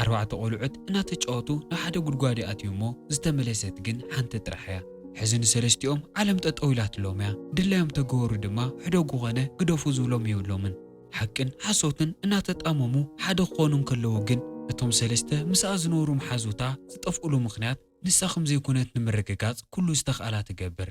أربعة قلعت إنها تجأوتو نحد قدقادي أتيومو زتملست جن حنت ترحيا حزن سلستيوم علم تطويلات لوميا دلهم تجور دما حدو قوانا قدوفو زولوم يولومن حقن حصوتن إنها تتأممو حد قانون كله جن أتوم سلسته مساز نورو محازوتا تطفقلو مخنات نساخم زي كونت نمرققات كله استخالات تقبر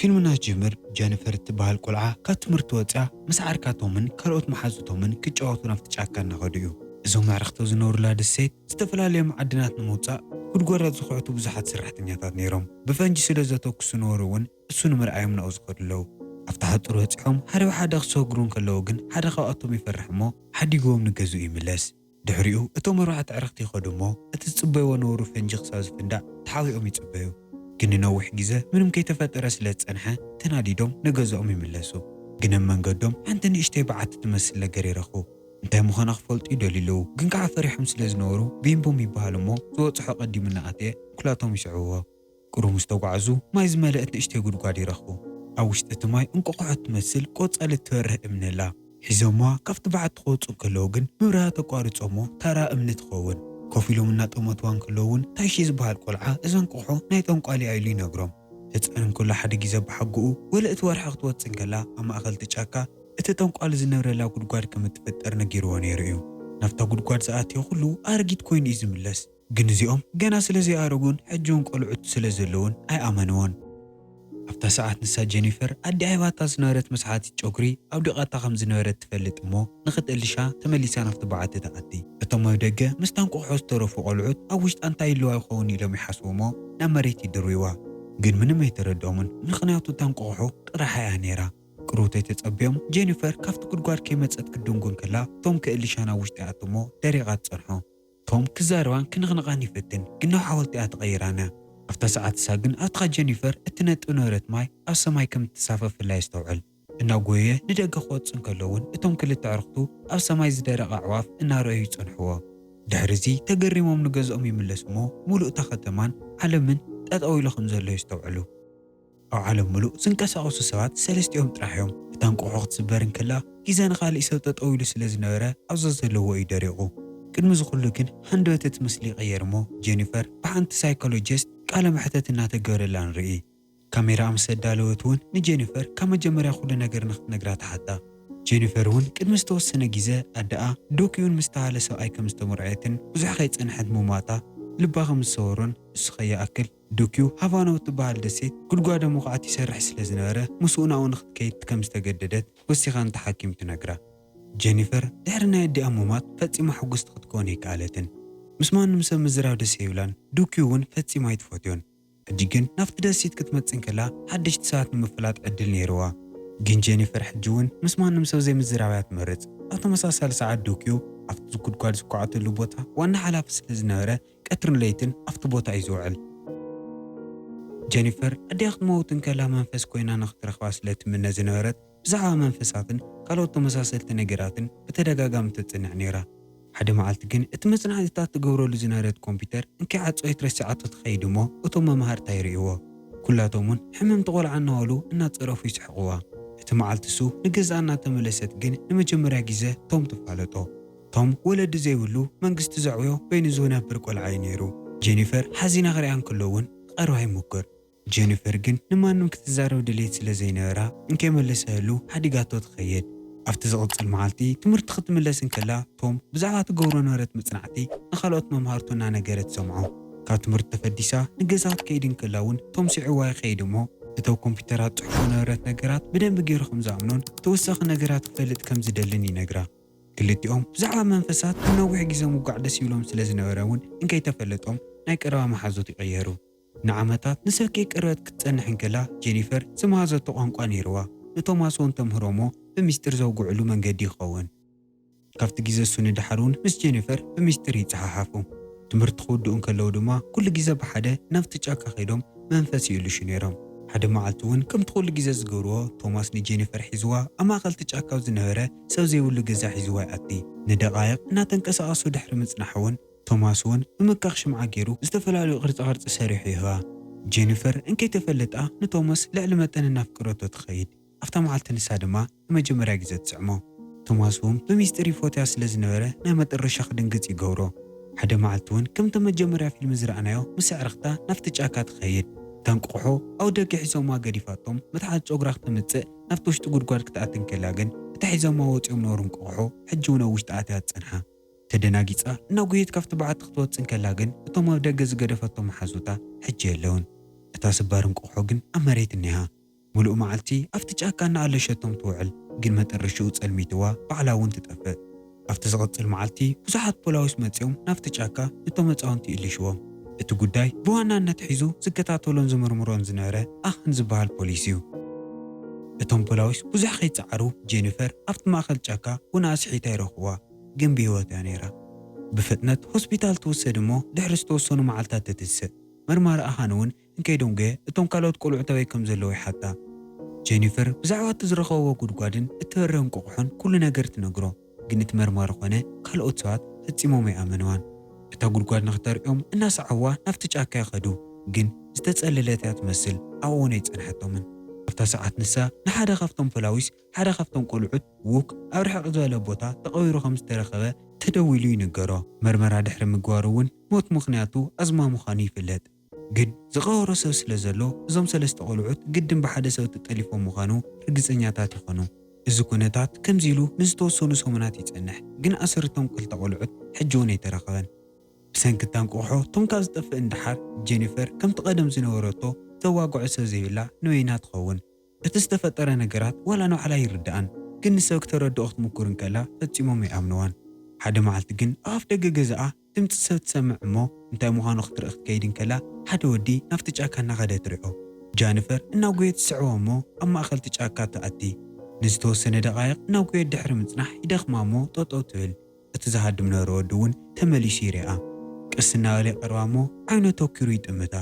فيلمنا جمر جينيفر تبهال قلعة كاتمرت وطع مسعركاتومن كالوت محازوتومن كجاوتو نفت ጫካ እናኸዱዩ እዞም ማዕረኽቶ ዝነብሩላ ደሴት ዝተፈላለዩ ማዕድናት ንምውፃእ ጉድጓዳት ዝኹዕቱ ብዙሓት ሰራሕተኛታት ነይሮም ብፈንጂ ስለ ዘተኩሱ ነበሩ እውን እሱ ንምርኣዮም ናብኡ ዝኸዱ ኣለዉ ኣብቲ ሓፁር በፂሖም ሓደ ብሓደ ክሰግሩን ከለዉ ግን ሓደ ካብኣቶም ይፈርሕ እሞ ሓዲጎም ንገዝኡ ይምለስ ድሕሪኡ እቶም ኣርባዕተ ኣዕርኽቲ ይኸዱ እሞ እቲ ዝፅበይዎ ነበሩ ፈንጂ ክሳብ ዝፍንዳእ ተሓዊኦም ይፅበዩ ግን ነዊሕ ግዜ ምንም ከይተፈጠረ ስለ ዝፀንሐ ተናዲዶም ንገዝኦም ይምለሱ ግን ኣብ መንገዶም ሓንቲ ንእሽተይ በዓቲ ትመስል ነገር ይረኽቡ እንታይ ምዃና ክፈልጡ ይደልዩ ግን ከዓ ፈሪሖም ስለ ዝነበሩ ቢምቦም ይበሃል እሞ ዝወፅሖ ቀዲሙ እናኣተየ ኩላቶም ይስዕብዎ ቁሩብ ምስ ተጓዓዙ ማይ ዝመልአት ንእሽተይ ጉድጓድ ይረኽቡ ኣብ ውሽጢ እቲ ማይ እንቋቑሖ ትመስል ቆፃል እትበርህ እምኒ ኣላ ሒዞማ ካብቲ በዓቲ ክወፁ ከለዉ ግን ምብራህ ተቋሪፆሞ ታራ እምኒ ትኸውን ኮፍ ኢሎም እናጠመትዋን ከለውን ታይሺ ዝበሃል ቆልዓ እዘን ቆሖ ናይ ጠንቋልያ ኢሉ ይነግሮም ህፃን ኩሉ ሓደ ግዜ ብሓግኡ ወለእቲ ወርሒ ክትወፅን ከላ ኣብ ማእኸል ጫካ እቲ ጠንቋሊ ዝነበረላ ጉድጓድ ከም እትፈጠር ነጊርዎ ነይሩ እዩ ናብታ ጉድጓድ ዝኣተየ ኩሉ ኣረጊት ኮይኑ እዩ ዝምለስ ግን እዚኦም ገና ስለዘይኣረጉን ሕጂውን ቆልዑት ስለ ዘለውን ኣይኣመንዎን ኣብታ ሰዓት ንሳ ጄኒፈር ኣዲ ዓይባታ ዝነበረት መስሓቲ ጨጉሪ ኣብ ድቓታ ከም ዝነበረት ትፈልጥ እሞ ንኽትእልሻ ተመሊሳ ናብቲ በዓቲ ተኣቲ እቶም ኣብ ደገ ምስታን ቆሖ ዝተረፉ ቆልዑት ኣብ ውሽጣ እንታይ ኢልዋ ይኸውን ኢሎም ይሓስቡ እሞ ናብ መሬት ይድርብዋ ግን ምንም ኣይተረድኦምን ምክንያቱ እታን ቆሖ ጥራሕ እያ ነይራ ቅሩተይ ተፀቢዮም ጄኒፈር ካብቲ ጉድጓድ ከይመፀት ክድንጉን ከላ ቶም ክእልሻ ናብ ውሽጢ ኣቱ እሞ ደሪቓ ትፀንሖ ቶም ክዛረባን ክንኽንቓን ይፈትን ግን ናብ ሓወልቲ እያ ተቐይራና ኣብታ ሰዓት እሳ ግን ኣብትኻ ጄኒፈር እትነጥብ ነበረት ማይ ኣብ ሰማይ ከም እትሳፈፍላ ይስተውዕል እናጎየ ንደገ ክወፅን ከለውን እቶም ክልተ ኣዕርኽቱ ኣብ ሰማይ ዝደረቐ ኣዕዋፍ እናረኣዩ ይፀንሕዎ ድሕሪዚ ተገሪሞም ንገዝኦም ይምለሱ እሞ ሙሉእ እታ ከተማን ዓለምን ጠጠው ኢሉ ከም ዘሎ ይስተውዕሉ ኣብ ዓለም ሙሉእ ዝንቀሳቐሱ ሰባት ሰለስቲኦም ጥራሕ እዮም እታን ቆሖ ክትስበርን ከላ ግዜ ንኻሊእ ሰብ ጠጠው ኢሉ ስለ ዝነበረ ኣብዛ ዘለዎ እዩ ደሪቑ ቅድሚ ዝኩሉ ግን ሃንደበት እቲ ምስሊ ይቕየር እሞ ጄኒፈር ብሓንቲ ሳይኮሎጂስት ቃለ መሕተት እናተገበረላ ንርኢ ካሜራ ምስ ኣዳለወት እውን ንጄኒፈር ካብ መጀመርያ ኩሉ ነገር ንኽትነግራ ተሓታ ጄኒፈር እውን ቅድሚ ዝተወሰነ ግዜ ኣደኣ ዶክዩን ምስ ተባሃለ ሰብኣይ ከም ዝተመርዐትን ብዙሕ ከይፀንሐት ምሟታ ልባ ከም ዝሰወሮን እሱ ከይኣክል ዶክዩ ሃቫኖ እትበሃል ደሴት ጉድጓደ ሙኻኣት ይሰርሕ ስለ ዝነበረ ምስኡ ናብኡ ንኽትከይድ ከም ዝተገደደት ወሲኻ እንተሓኪም ትነግራ ጄኒፈር ድሕሪ ናይ ኣዲኣ ምሟት ፈፂማ ሕጉስቲ ክትኮን ኣይከኣለትን ምስ ማንም ሰብ ምዝራብ ደስ ይብላን ዶክዩ እውን ፈፂማ ኣይትፈትዮን ሕጂ ግን ናብቲ ደሴት ክትመፅን ከላ ሓደሽቲ ሰባት ንምፍላጥ ዕድል ነይርዋ ግን ጄኒፈር ሕጂ እውን ምስ ማንም ሰብ ዘይምዝራብ እያ ትመርፅ ኣብ ተመሳሳሊ ሰዓት ዶክዩ ኣብቲ ጉድጓድ ዝኳዓተሉ ቦታ ዋና ሓላፊ ስለ ዝነበረ ቀትርን ለይትን ኣብቲ ቦታ እዩ ዝውዕል ጄኒፈር ኣዲኣ ክትመውትን ከላ መንፈስ ኮይና ንኽትረኽባ ስለ ትምነ ዝነበረት ብዛዕባ መንፈሳትን ካልኦት ተመሳሰልቲ ነገራትን ብተደጋጋሚ ትፅንዕ ነይራ ሓደ መዓልቲ ግን እቲ መፅናዕትታት ትገብረሉ ዝነበረት ኮምፒተር እንከይዓፀወ ረሲዓቶ ትኸይድ እሞ እቶም መምሃርታ ይርእይዎ ኩላቶም እውን ሕመምቲ ቆልዓ እናበሉ እናፀረፉ ይስሕቕዋ እቲ መዓልቲ እሱ ንገዝኣ እናተመለሰት ግን ንመጀመርያ ግዜ ቶም ትፋለጦ ቶም ወለዲ ዘይብሉ መንግስቲ ዘዕብዮ በይኑ ዝነብር ቆልዓ እዩ ነይሩ ጄኒፈር ሓዚና ክሪኣን ከለውን ቀረባ ይሙክር ጄኒፈር ግን ንማንም ክትዛረብ ድሌት ስለ ዘይነበራ እንከይመለሰሉ ሓዲጋቶ ትኸይድ ኣብቲ ዝቕፅል መዓልቲ ትምህርቲ ክትምለስን ከላ ቶም ብዛዕባ ትገብሮ ነበረት መፅናዕቲ ንኻልኦት መምሃርቶ እናነገረት ሰምዖ ካብ ትምህርቲ ተፈዲሳ ንገዛት ከይድን ከላ እውን ቶም ስዕዋ ይኸይድ እሞ እቶም ኮምፒተራት ፅሑፎ ነበረት ነገራት ብደንቢ ገይሩ ከም ዝኣምኖን ተወሳኺ ነገራት ክፈልጥ ከም ዝደልን ይነግራ ክልቲኦም ብዛዕባ መንፈሳት ነዊሕ ግዜ ምጓዕ ደስ ይብሎም ስለ ዝነበረ እውን እንከይተፈለጦም ናይ ቀረባ መሓዞት ይቐየሩ ንዓመታት ንሰብ ከይቀረበት ክትፀንሕን ከላ ጄኒፈር ዝመሃዘቶ ቋንቋ ነይርዋ ንቶማስ እውን ተምህሮሞ ብምስጢር ዘውግዕሉ መንገዲ ይኸውን ካብቲ ግዜ እሱ ንድሓር እውን ምስ ጄኒፈር ብምስጢር ይፀሓሓፉ ትምህርቲ ክውድኡን ከለዉ ድማ ኩሉ ግዜ ብሓደ ናብቲ ጫካ ከይዶም መንፈስ ይእልሹ ነይሮም ሓደ መዓልቲ እውን ከምቲ ኩሉ ግዜ ዝገብርዎ ቶማስ ንጄኒፈር ሒዝዋ ኣብ ማእኸል ጫካው ዝነበረ ሰብ ዘይብሉ ገዛ ሒዝዋ ይኣቲ ንደቓይቕ እናተንቀሳቐሱ ድሕሪ ምፅናሕ እውን ቶማስ እውን ብምካኽ ሽምዓ ገይሩ ዝተፈላለዩ ቅርጻ ሰሪሑ ይህባ። ጄኒፈር እንከይተፈለጣ ንቶማስ ልዕሊ መጠን እናፍቅረቶ ትኸይድ። ኣብታ መዓልቲ ንሳ ድማ ንመጀመርያ ግዜ ትስዕሞ። ቶማስ እውን ብምስጢር ይፎትያ ስለ ዝነበረ ናይ መጨረሻ ክድንግጽ ይገብሮ። ሓደ መዓልቲ እውን ከምቲ መጀመርያ ፊልም ዝረኣናዮ ምስ ኣዕርኽታ ናብቲ ጫካ ትኸይድ። ተንቆሖ ኣብ ደገ ሒዞማ ገዲፋቶም መትሓዚ ጨጉራ ክትምጽእ ናብቲ ውሽጢ ጉድጓድ ክትኣትን ከላ ግን እቲ ሒዞማ ወፂኦም ነበሩ እንቆሖ ሕጂ እውን ኣብ ውሽጢ ኣትያ ትጸንሓ። ተደናጊጻ እናጉየት ካብቲ በዓቲ ክትወፅን ከላ ግን እቶም ኣብ ደገ ዝገደፈቶም መሓዙታ ሕጂ የለውን። እታ ስባር እንቆሖ ግን ኣብ መሬት እኒሃ። ሙሉእ መዓልቲ ኣብቲ ጫካ እናኣለሸቶም ትውዕል፣ ግን መጨረሻኡ ጸልሚትዋ ባዕላ እውን ትጠፍእ። ኣብቲ ዝቕጽል መዓልቲ ብዙሓት ፖላዊስ መጺኦም ናብቲ ጫካ እቶም መጻወንቲ ይእልሽዎም። እቲ ጉዳይ ብዋናነት ሒዙ ዝከታተሎን ዝምርምሮን ዝነበረ ኣኽን ዝበሃል ፖሊስ እዩ። እቶም ፖላዊስ ብዙሕ ከይፀዓሩ ጄኒፈር ኣብቲ ማእኸል ጫካ ቡና ኣስሒታ ይረኽብዋ፣ ግን ብሂወት እያ ነይራ። ብፍጥነት ሆስፒታል ትውሰድ እሞ ድሕሪ ዝተወሰኑ መዓልትታት ትትስእ። መርማሪ ኣኻን እውን እንከይዶም ገየ እቶም ካልኦት ቆልዑ ተበይ ከም ዘለዎ ይሓታ። ጄኒፈር ብዛዕባ እቲ ዝረኸብዎ ጉድጓድን እትበርህ እንቋቑሖን ኩሉ ነገር ትነግሮ፣ ግን እቲ መርማሪ ኮነ ካልኦት ሰባት ፈጺሞም ኣይኣመንዋን። እታ ጉድጓድ ንኽተርእዮም እናሰዓዋ ናብቲ ጫካ ይኸዱ፣ ግን ዝተጸለለት እያ ትመስል ኣብኡ እውን ኣይጸንሐቶምን። ኣብታ ሰዓት ንሳ ንሓደ ካብቶም ፖላዊስ ሓደ ካብቶም ቆልዑት ውክ ኣብ ርሕቕ ዝበለ ቦታ ተቐቢሩ ከም ዝተረኸበ ተደዊሉ ይንገሮ። መርመራ ድሕሪ ምግባሩ እውን ሞት ምኽንያቱ ኣዝማ ምዃኑ ይፍለጥ። ግን ዝቐበሮ ሰብ ስለ ዘሎ እዞም ሰለስተ ቆልዑት ግድን ብሓደ ሰብ ተጠሊፎም ምዃኑ ርግፀኛታት ይኾኑ። እዚ ኩነታት ከምዚ ኢሉ ንዝተወሰኑ ሰሙናት ይጸንሕ፣ ግን ኣስርቶም ክልተ ቆልዑት ሕጂ እውን ኣይተረኸበን። ብሰንኪታ እንቆሖ ቶም ካብ ዝጠፍእ እንድሓር ጄኒፈር ከምቲ ቀደም ዝነበረቶ ዘዋግዖ ሰብ ዘይብላ ንበይና ትኸውን። እቲ ዝተፈጠረ ነገራት ዋላ ንባዕላ ይርድኣን፣ ግን ንሰብ ክተረድኦ ክትምኩር እንከላ ፈጺሞም ኣይኣምንዋን። ሓደ መዓልቲ ግን ኣብ ደገ ገዛኣ ድምፂ ሰብ ትሰምዕ እሞ እንታይ ምዃኑ ክትርኢ ክትከይድ እንከላ ሓደ ወዲ ናብቲ ጫካ እናኸደ ትሪኦ። ጃኒፈር እናጉየት ትስዕቦ እሞ ኣብ ማእኸልቲ ጫካ ትኣቲ። ንዝተወሰነ ደቓይቕ እናጉየት ድሕሪ ምጽናሕ ይደኽማ እሞ ጠጠው ትብል። እቲ ዝሃድም ነበረ ወዲ እውን ተመሊሱ ይርአ። ቀስ እናበለ ይቐርባ እሞ ዓይኑ ተኪሩ ይጥምታ።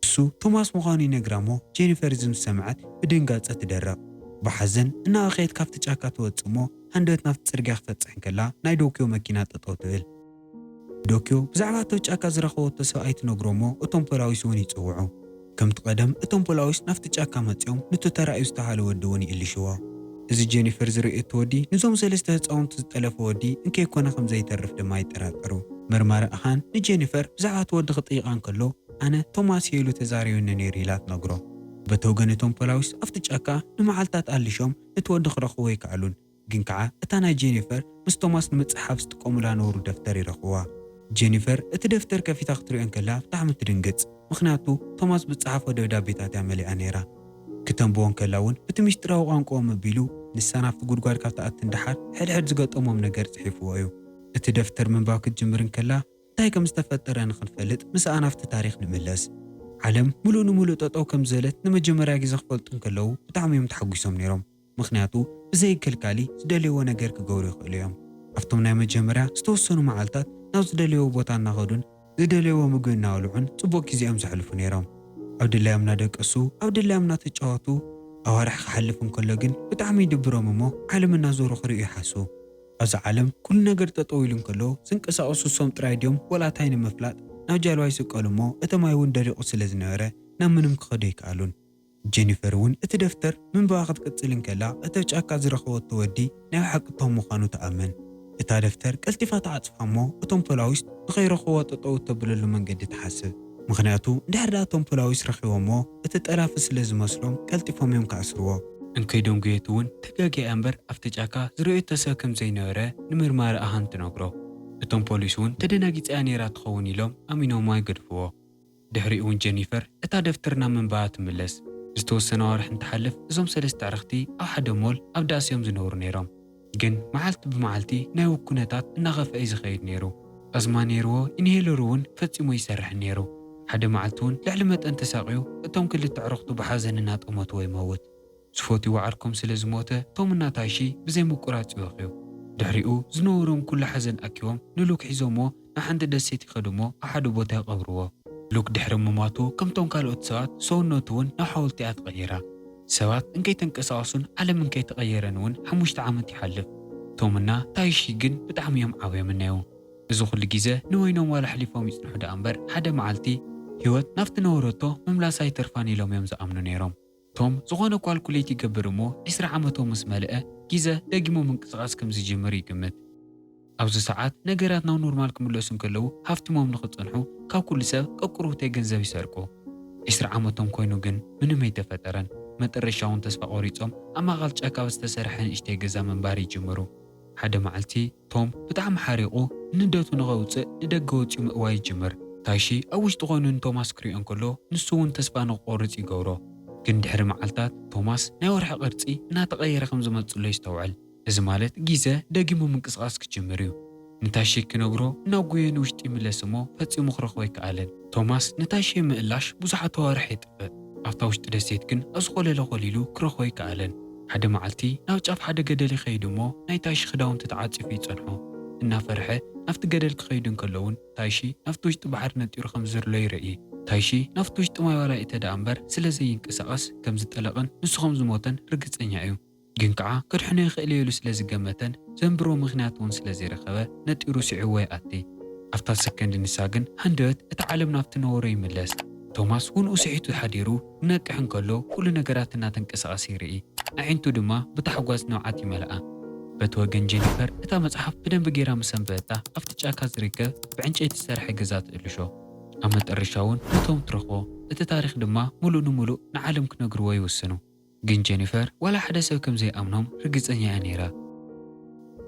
እሱ ቶማስ ምዃኑ ይነግራ እሞ ጄኒፈር ዝምስ ሰምዐት ብድንጋጸ ትደረቕ። ብሓዘን እናበኸየት ካብቲ ጫካ ትወፅእ እሞ ሃንደበት ናብቲ ጽርግያ ክትበጽሕ እንከላ ናይ ዶክዮ መኪና ጠጠው ትብል። ዶክዮ ብዛዕባ እቲ ጫካ ዝረኸበቶ ሰብኣይ ትነግሮ እሞ እቶም ፖላዊስ እውን ይጽውዑ። ከምቲ ቀደም እቶም ፖላዊስ ናብቲ ጫካ መጺኦም ነቲ ተራእዩ ዝተባሃለ ወዲ እውን ይእልሽዎ። እዚ ጄኒፈር ዝርእየቶ ወዲ ንዞም ሰለስተ ህፃውንቲ ዝጠለፈ ወዲ እንከይኮነ ከም ዘይተርፍ ድማ ይጠራጠሩ። መርማሪ ኣኻን ንጄኒፈር ብዛዕባ እቲ ወዲ ክጥይቓ እንከሎ ኣነ ቶማስ የኢሉ ተዛሪቡኒ ነይሩ ኢላ ትነግሮ። በተወገን እቶም ፖላዊስ ኣብቲ ጫካ ንመዓልትታት ኣልሾም እቲ ወዲ ክረኽቦ ይከኣሉን፣ ግን ከዓ እታ ናይ ጄኒፈር ምስ ቶማስ ንምጽሓፍ ዝጥቀሙላ ነበሩ ደፍተር ይረኽብዋ። ጄኒፈር እቲ ደፍተር ከፊታ ክትሪኦ እንከላ ብጣዕሚ ትድንግጽ፣ ምክንያቱ ቶማስ ብጽሓፎ ደብዳቤታት እያ መሊኣ ነይራ። ከተንብቦ እንከላ እውን እቲ ምስጢራዊ ቋንቋኦም ኣቢሉ ንሳ ናብቲ ጉድጓድ ካብ ተኣቲ እንድሓር ሕድሕድ ዝገጠሞም ነገር ጽሒፍዎ እዩ። እቲ ደፍተር ምንባብ ክትጅምር እንከላ እንታይ ከም ዝተፈጠረ ንኽንፈልጥ ምስኣ ናብቲ ታሪክ ንምለስ። ዓለም ሙሉእ ንሙሉእ ጠጠው ከም ዘለት ንመጀመርያ ግዜ ክፈልጡ እንከለዉ ብጣዕሚ እዮም ተሓጒሶም ነይሮም፣ ምክንያቱ ብዘይከልካሊ ዝደልይዎ ነገር ክገብሩ ይኽእሉ እዮም። ኣብቶም ናይ መጀመርያ ዝተወሰኑ መዓልትታት ናብ ዝደልይዎ ቦታ እናኸዱን ዝደልይዎ ምግቢ እናበልዑን ጽቡቕ ግዜኦም ዘሕልፉ ነይሮም። ኣብ ድላዮም እናደቀሱ ኣብ ድላዮም እናተጫወቱ ኣዋርሕ ክሓልፍ እንከሎ ግን ብጣዕሚ ይድብሮም እሞ ዓለም እናዞሩ ክርእዩ ይሓስቡ። ኣብዚ ዓለም ኩሉ ነገር ጠጠው ኢሉ እንከሎ ዝንቀሳቐሱ ሶም ጥራይ ድዮም ወላ እንታይ ንምፍላጥ ናብ ጃልባ ይስቀሉ እሞ እቲ ማይ እውን ደሪቑ ስለ ዝነበረ ናብ ምንም ክኸዱ ይከኣሉን። ጄኒፈር እውን እቲ ደፍተር ምንባባ ክትቅጽል እንከላ እቲ ጫካ ዝረኸበቶ ወዲ ናይ ሓቂ ቶም ምዃኑ ተኣመን። እታ ደፍተር ቀልጢፋ ተዓጽፋ እሞ እቶም ፖላዊስ ንኸይረኽቦ ጠጠው ተብለሉ መንገዲ ትሓስብ፣ ምክንያቱ እንድሕር እቶም ፖላዊስ ረኺቦ እሞ እቲ ጠላፊ ስለ ዝመስሎም ቀልጢፎም እዮም ከኣስርዎ። እንከይዶም ጉየት እውን ተጋጊያ እምበር ኣብቲ ጫካ ዝርእዮ ሰብ ከም ዘይነበረ ንምርማሪ ኣኻን ትነግሮ። እቶም ፖሊስ እውን ተደናጊፅያ ነይራ ትኸውን ኢሎም ኣሚኖማ ይገድፍዎ። ድሕሪኡ እውን ጄኒፈር እታ ደፍተር ናብ ምንባባ ትምለስ። ዝተወሰነ ኣዋርሕ እንትሓልፍ እዞም ሰለስተ ኣዕርኽቲ ኣብ ሓደ ሞል ኣብ ዳስ እዮም ዝነብሩ ነይሮም። ግን መዓልቲ ብመዓልቲ ናይ ውኩነታት እናኸፍአ ዝኸይድ ነይሩ። ኣዝማ ነይርዎ ኢንሄለሩ እውን ፈጺሞ ይሰርሕ ነይሩ። ሓደ መዓልቲ እውን ልዕሊ መጠን ተሳቂዩ እቶም ክልተ ኣዕርኽቱ ብሓዘን እናጠመትዎ ይመውት። ዝፈትይዎ ዓርኮም ስለ ዝሞተ ቶም እናታይሺ ብዘይምቁራፅ ይወኽዩ። ድሕሪኡ ዝነበሮም ኩሉ ሓዘን ኣኪቦም ንሉክ ሒዞሞ ናብ ሓንቲ ደሴት ይኸዱ እሞ ኣብ ሓደ ቦታ ይቐብርዎ። ሉክ ድሕሪ ምሟቱ ከምቶም ካልኦት ሰባት ሰውነቱ እውን ናብ ሓወልቲ እያ ተቐይራ። ሰባት እንከይተንቀሳቐሱን ዓለም እንከይተቐየረን እውን 5 ዓመት ይሓልፍ። ቶምና ታይሺ ግን ብጣዕሚ እዮም ዓብዮም እነዩ። እዚ ኩሉ ግዜ ንወይኖም ዋላ ሕሊፎም ይጽንሑ ደኣ እምበር ሓደ መዓልቲ ህይወት ናፍቲ ነበረቶ ምምላስ ኣይተርፋን ኢሎም እዮም ዝኣምኑ ነይሮም። ቶም ዝኾነ ኳልኩሌት ይገብር እሞ 20 ዓመቶም ምስ መልአ ግዜ ደጊሞ ምንቅስቓስ ከም ዝጅምር ይግምት። ኣብዚ ሰዓት ነገራት ናብ ኖርማል ክምለሱ እንከለዉ ሃፍቲሞም ንኽጸንሑ ካብ ኩሉ ሰብ ቀቁሩብተይ ገንዘብ ይሰርቁ። 20 ዓመቶም ኮይኑ ግን ምንም ኣይተፈጠረን። መጨረሻ እውን ተስፋ ቆሪጾም ኣብ ማእኸል ጫካ ዝተሰርሐ ንእሽተይ ገዛ ምንባር ይጅምሩ። ሓደ መዓልቲ ቶም ብጣዕሚ ሓሪቑ ንደቱ ንኸውፅእ ንደገ ወፂኡ ምእዋይ ይጅምር። ታይሺ ኣብ ውሽጢ ኮይኑ ንቶማስ ክሪኦ እንከሎ ንሱ እውን ተስፋ ንክቆርፅ ይገብሮ። ግን ድሕሪ መዓልታት ቶማስ ናይ ወርሒ ቅርፂ እናተቐየረ ከም ዝመፅሎ ይስተውዕል። እዚ ማለት ግዜ ደጊሙ ምንቅስቓስ ክጅምር እዩ። ንታይሺ ክነግሮ ናብ ጉየ ንውሽጢ ይምለስ እሞ ፈፂሙ ክረኽቦ ኣይከኣለን። ቶማስ ንታይሺ ምእላሽ ብዙሓት ኣዋርሒ ይጥፍእ። ኣብታ ውሽጢ ደሴት ግን ኣብ ዝቆለለ ቆሊሉ ክረኽቦ ኣይከኣለን። ሓደ መዓልቲ ናብ ጫፍ ሓደ ገደል ይኸይድ እሞ ናይ ታይሺ ክዳውንቲ ተዓፂፉ ይጸንሖ። እናፈርሐ ናፍቲ ገደል ክኸይድ እንከሎውን ታይሺ ናፍቲ ውሽጢ ባሕሪ ነጢሩ ከም ዘሎ ይርኢ። ታይሺ ናፍቲ ውሽጢ ማይ ዋላ እተ ደኣ እምበር ስለዘይንቅስቓስ ከም ዝጠለቐን ንሱ ከም ዝሞተን ርግፀኛ እዩ። ግን ከዓ ከድሕኖ ይኽእል የሉ ስለ ዝገመተን ዘንብሮ ምኽንያት እውን ስለ ዘይረኸበ ነጢሩ ስዒዎ ይኣቲ። ኣብታ ሰከንዲ ንሳ ግን ሃንደበት እቲ ዓለም ናፍቲ ነበሮ ይምለስ። ቶማስ ውንኡ ስሒቱ ሓዲሩ ክነቅሕ እንከሎ ኩሉ ነገራት እናተንቀሳቐሰ ይርኢ። ኣዒንቱ ድማ ብታሕጓስ ነውዓት ይመልኣ። በቲ ወገን ጄኒፈር እታ መጽሓፍ ብደንቢ ጌራ ምስ ኣንበበታ ኣብቲ ጫካ ዝርከብ ብዕንጨይቲ ዝሰርሐ ገዛ ትእልሾ። ኣብ መጨረሻ እውን ነቶም ትረኽቦ። እቲ ታሪክ ድማ ሙሉእ ንሙሉእ ንዓለም ክነግርዎ ይውስኑ። ግን ጄኒፈር ዋላ ሓደ ሰብ ከም ዘይኣምኖም ርግፀኛ እያ ነይራ።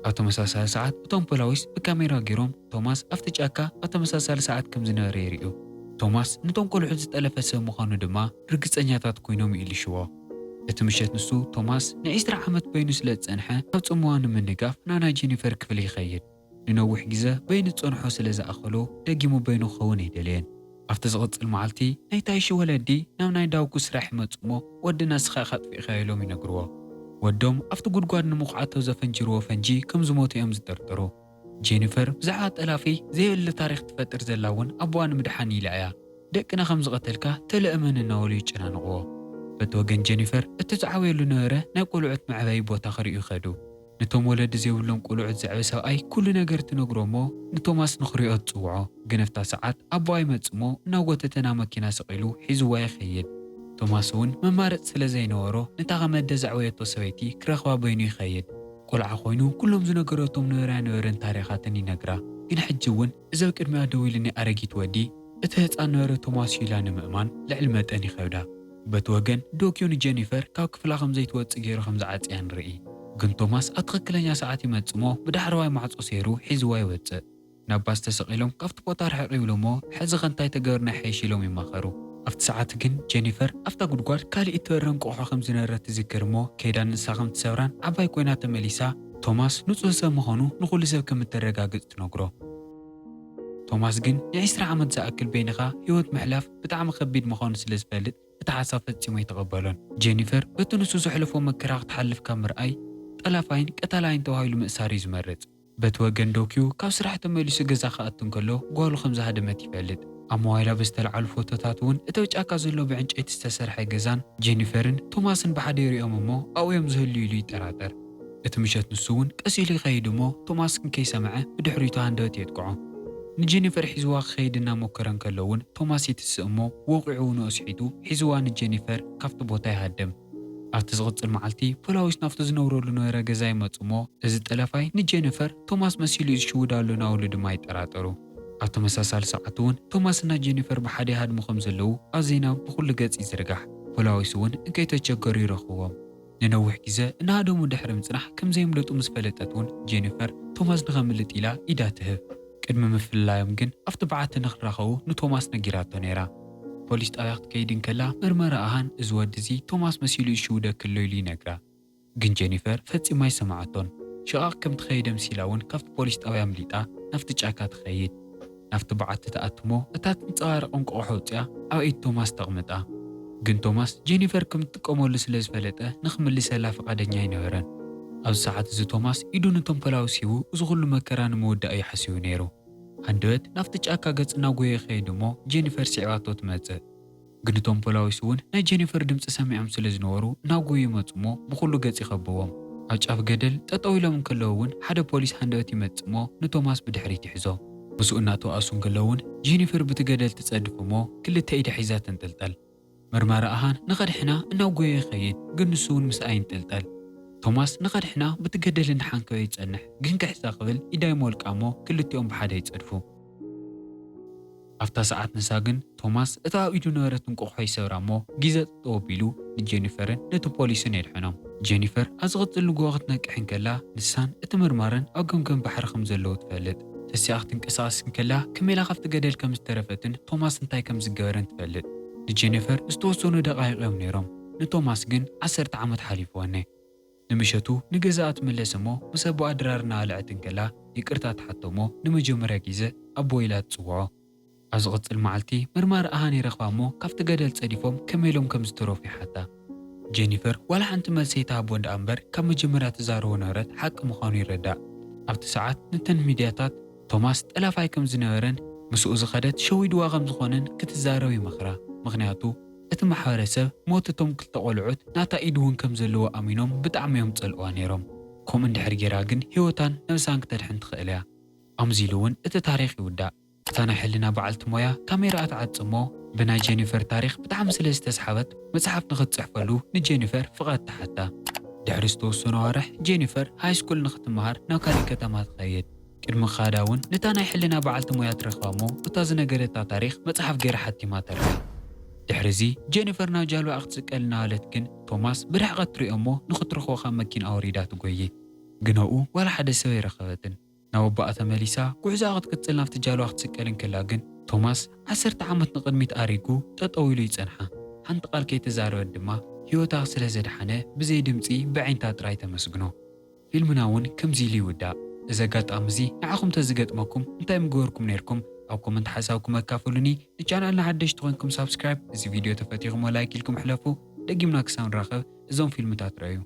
ኣብ ተመሳሳሊ ሰዓት እቶም ፖላዊስ ብካሜራ ገይሮም ቶማስ ኣብቲ ጫካ ኣብ ተመሳሳሊ ሰዓት ከም ዝነበረ የርእዩ። ቶማስ ነቶም ቆልዑ ዝጠለፈ ሰብ ምዃኑ ድማ ርግፀኛታት ኮይኖም ይእልሽዎ። እቲ ምሸት ንሱ ቶማስ ን20 ዓመት በይኑ ስለ ዝጸንሐ ኣብ ጽምዋ ንምንጋፍ ናብ ናይ ጄኒፈር ክፍሊ ይኸይድ። ንነዊሕ ግዜ በይኑ ዝጸንሖ ስለ ዝኣኸሎ ደጊሙ በይኑ ክኸውን ኣይደለየን። ኣብቲ ዝቕጽል መዓልቲ ናይ ታይሺ ወለዲ ናብ ናይ ዳውጉ ስራሕ ይመጹ እሞ ወድና ስኻ ኢኻ ጥፊእኻ ኢሎም ይነግርዎ። ወዶም ኣብቲ ጉድጓድ ንምኹዓቶ ዘፈንጅርዎ ፈንጂ ከም ዝሞቱ እዮም ዝጠርጠሩ። ጄኒፈር ብዛዕባ ጠላፊ ዘየለ ታሪክ ትፈጥር ዘላ እውን ኣቦኣ ንምድሓን ኢላ እያ። ደቅና ከም ዝቐተልካ ተለእመን እናበሉ ይጨናንቕዎ። በቲ ወገን ጄኒፈር እቲ ዝዓበየሉ ነበረ ናይ ቆልዑት መዕበይ ቦታ ክርእዩ ይኸዱ። ነቶም ወለዲ ዘይብሎም ቆልዑት ዘዕበ ሰብኣይ ኩሉ ነገር ትነግሮ እሞ ንቶማስ ንኽሪኦ ትፅውዖ። ግን ኣብታ ሰዓት ኣቦኣ ይመጽእ እሞ እናጎተተና መኪና ሰቒሉ ሒዝዋ ይኸይድ። ቶማስ እውን መማረፅ ስለ ዘይነበሮ ነታ ኸመደ ዘዕበየቶ ሰበይቲ ክረኽባ በይኑ ይኸይድ። ቆልዓ ኮይኑ ኩሎም ዝነገረቶም ነበረን ታሪኻትን ይነግራ። ግን ሕጂ እውን እዚ ኣብ ቅድሚያ ደው ኢሉ ናይ ኣረጊት ወዲ እቲ ህፃን ነበረ ቶማስ ኢላ ንምእማን ልዕሊ መጠን ይኸብዳ። በቲ ወገን ዶክዮ ንጄኒፈር ካብ ክፍላ ከም ዘይትወፅእ ገይሩ ከም ዝዓፅያ ንርኢ። ግን ቶማስ ኣብ ትኽክለኛ ሰዓት ይመጽእ እሞ ብዳሕረዋይ ማዕጾ ሰይሩ ሒዝዋ ይወፅእ። ናብ ባስ ተሰቒሎም ካብቲ ቦታ ርሕቕ ይብሉ እሞ ሕዚ ኸንታይ ተገበርና ይሓይሽ ኢሎም ይማኸሩ። ኣብቲ ሰዓት ግን ጄኒፈር ኣብታ ጉድጓድ ካሊእ እትበርር እንቋቑሖ ከም ዝነበረት ትዝክር እሞ ከይዳ ንሳ ከም ትሰብራን ዓባይ ኮይና ተመሊሳ ቶማስ ንጹህ ሰብ ምዃኑ ንኹሉ ሰብ ከም እተረጋግጽ ትነግሮ። ቶማስ ግን ን20 ዓመት ዝኣክል በይንኻ ህይወት ምሕላፍ ብጣዕሚ ከቢድ ምዃኑ ስለ ዝፈልጥ እቲ ሓሳብ ፈጺሞ ኣይተቐበሎን። ጄኒፈር በቲ ንሱ ዘሕልፎ መከራ ክትሓልፍ ካብ ምርኣይ ጠላፋይን ቀታላይን ተባሂሉ ምእሳር እዩ ዝመርጽ። በቲ ወገን ዶክዩ ካብ ስራሕ ተመሊሱ ገዛ ክኣቱ እንከሎ ጓሉ ከም ዝሃደመት ይፈልጥ። ኣብ ሞባይላ ብዝተለዓሉ ፎቶታት እውን እቲ ኣብ ጫካ ዘሎ ብዕንጨይቲ ዝተሰርሐ ገዛን ጄኒፈርን ቶማስን ብሓደ ይሪኦም እሞ ኣብኡ እዮም ዝህልዩ ኢሉ ይጠራጠር። እቲ ምሸት ንሱ እውን ቀስ ኢሉ ይኸይድ እሞ ቶማስ ግን ከይሰምዐ ብድሕሪቱ ሃንደበት የጥቅዖ። ንጄኒፈር ሒዝዋ ክኸይድ እናሞከረ እንከሎ እውን ቶማስ ይትስእ እሞ ወቂዑ ንእስሒቱ ሒዝዋ ንጄኒፈር ካብቲ ቦታ ይሃድም። ኣብቲ ዝቕጽል መዓልቲ ፖላዊስ ናፍቲ ዝነብረሉ ነበረ ገዛ ይመጹ እሞ እዚ ጠለፋይ ንጄኒፈር ቶማስ መሲሉ ዝሽውዳ ኣሎ ናብሉ ድማ ይጠራጠሩ። ኣብ ተመሳሳሊ ሰዓት እውን ቶማስና ጄኒፈር ብሓደ ይሃድሙ ከም ዘለዉ ኣብ ዜና ብኩሉ ገጽ ይዝርጋሕ። ፖላዊስ እውን እንከይተቸገሩ ይረኽብዎም። ንነዊሕ ግዜ እናሃደሙ ድሕሪ ምጽናሕ ከም ዘይምለጡ ምስ ፈለጠት እውን ጄኒፈር ቶማስ ንኸምልጥ ኢላ ኢዳ ትህብ። ቅድሚ ምፍላዮም ግን ኣብቲ በዓቲ ንኽራኸቡ ንቶማስ ነጊራቶ ነይራ። ፖሊስ ጣብያ ክትከይድ እንከላ ምርመራ ኣሃን እዚ ወዲ እዚ ቶማስ መሲሉ ይሽውደ ክሎ ኢሉ ይነግራ። ግን ጄኒፈር ፈጺማ ኣይሰማዓቶን። ሽቓቕ ከም ትኸይደ መሲላ እውን ካብቲ ፖሊስ ጣብያ ምሊጣ ናፍቲ ጫካ ትኸይድ። ናፍቲ በዓቲ ተኣትሞ እታ ትንፀባረቕ እንቋቑሖ ውፅያ ኣብ ኢድ ቶማስ ተቕምጣ። ግን ቶማስ ጄኒፈር ከም ትጥቀመሉ ስለ ዝፈለጠ ንኽምልሰላ ፈቓደኛ ኣይነበረን። ኣብዚ ሰዓት እዚ ቶማስ ኢዱ ነቶም ፖላዊስ ሂቡ እዚ ኩሉ መከራ ንምውዳእ እዩ ሓሲቡ ነይሩ። ሃንደበት ናፍቲ ጫካ ገጽ እናጎየ ይኸይድ እሞ ጄኒፈር ስዒባቶ ትመጽእ። ግን እቶም ፖላዊስ እውን ናይ ጄኒፈር ድምፂ ሰሚዖም ስለ ዝነበሩ እናጎዩ ይመጹ እሞ ብኩሉ ገጽ ይኸብዎም። ኣብ ጫፍ ገደል ጠጠው ኢሎም ከለዉ እውን ሓደ ፖሊስ ሃንደበት ይመጽእ እሞ ንቶማስ ብድሕሪት ይሕዞ ምስኡ እናተዋእሱን ከለውን ጄኒፈር በቲ ገደል ትጸድፍ እሞ ክልተ ኢዳ ሒዛ ተንጠልጠል ምርመራ ኣሃን ንኸድሕና እናጎየ ይኸይድ ግን ንሱ እውን ምስኣ ይንጠልጠል ቶማስ ንኸድሕና በቲ ገደል እናሓንከበ ይጸንሕ ግን ክሕሳ ክብል ኢዳ ይሞልቃ እሞ ክልቲኦም ብሓደ ይጸድፉ ኣብታ ሰዓት ንሳ ግን ቶማስ እታ ኣብ ኢዱ ነበረት እንቋቑሖ ይሰብራ እሞ ግዜ ጠጠው ኣቢሉ ንጄኒፈርን ነቲ ፖሊስን የድሕኖም ጄኒፈር ኣብ ዝቕጽል ጉዋ ክትነቅሕ ከላ ንሳን እቲ ምርማርን ኣብ ገምገም ባሕሪ ከም ዘለዉ ትፈልጥ ተሲኣ ክትንቀሳቐስ ከላ ከመይላ ካብቲ ገደል ከም ዝተረፈትን ቶማስ እንታይ ከም ዝገበረን ትፈልጥ ንጄኒፈር ዝተወሰኑ ደቓይቕ ነይሮም ንቶማስ ግን 10 ዓመት ሓሊፍዎነ ንምሸቱ ንገዛኣ ትምለስ እሞ ምስ ኣቦኣ ድራር እናበልዐትን ከላ ይቅርታ ትሓቶ እሞ ንመጀመርያ ግዜ ኣቦ ኢላ ትጽውዖ ኣብ ዝቕጽል መዓልቲ ምርማር ኣሃን ይረኽባ እሞ ካብቲ ገደል ጸዲፎም ከመኢሎም ከም ዝተረፉ ይሓታ ጄኒፈር ዋላ ሓንቲ መልሰይታ ኣቦ እንዳ እምበር ካብ መጀመርያ ትዛረቦ ነበረት ሓቂ ምዃኑ ይረዳእ ኣብቲ ሰዓት ነተን ሚድያታት ቶማስ ጠላፋይ ከም ዝነበረን ምስኡ ዝኸደት ሸዊድዋ ከም ዝኾነን ክትዛረብ ይመኽራ ምኽንያቱ እቲ ማሕበረሰብ ሞት እቶም ክልተ ቆልዑት ናታ ኢድ እውን ከም ዘለዎ ኣሚኖም ብጣዕሚ እዮም ጸልእዋ ነይሮም ከምኡ እንድሕር ጌራ ግን ሂወታን ነብሳን ክትድሕን ትኽእል እያ ኣምዚ ኢሉ እውን እቲ ታሪክ ይውዳእ እታ ናይ ሕልና በዓልቲ ሞያ ካሜራ ትዓጽ እሞ ብናይ ጄኒፈር ታሪክ ብጣዕሚ ስለ ዝተሰሓበት መጽሓፍ ንኽትጽሕፈሉ ንጄኒፈር ፍቓድ ተሓታ ድሕሪ ዝተወሰነ ኣዋርሕ ጄኒፈር ሃይስኩል ንኽትመሃር ናብ ካሊእ ከተማ ትኸይድ ቅድሚ ኻዳ እውን ነታ ናይ ሕልና በዓልቲ ሞያ ትረኽባ እሞ እታ ዝነገረታ ታሪክ መጽሓፍ ገይራ ሓቲማ ተርካ ድሕሪዚ ጄኒፈር ናብ ጃልባ ክትስቀል እናበለት ግን ቶማስ ብርሕቐት ትሪኦ እሞ ንኽትረኽቦ ካብ መኪና ኣውሪዳ ትጎይ ግን ኣብኡ ዋላ ሓደ ሰብ ኣይረኸበትን ናብ ኣቦኣ ተመሊሳ ጉዕዞኣ ክትቅጽል ናብቲ ጃልባ ክትስቀልን ከላ ግን ቶማስ 10 ዓመት ንቕድሚት ኣሪጉ ጠጠው ኢሉ ይጸንሓ ሓንቲ ቃል ከይተዛረበት ድማ ሂወታ ስለ ዘድሓነ ብዘይ ድምፂ ብዓይንታ ጥራይ ተመስግኖ ፊልምና እውን ከምዚ ኢሉ ይውዳእ እዚ ኣጋጣሚ እዚ ንዓኹም ተዝገጥመኩም እንታይ ምገበርኩም ነርኩም ኣብ ኮመንት ሓሳብኩም ኣካፍሉኒ ንቻናልና ሓደሽቲ ኮይንኩም ሳብስክራይብ እዚ ቪድዮ ተፈቲኹሞ ላይክ ኢልኩም ሕለፉ ደጊምና ክሳብ ንራኸብ እዞም ፊልምታት ረኣዩ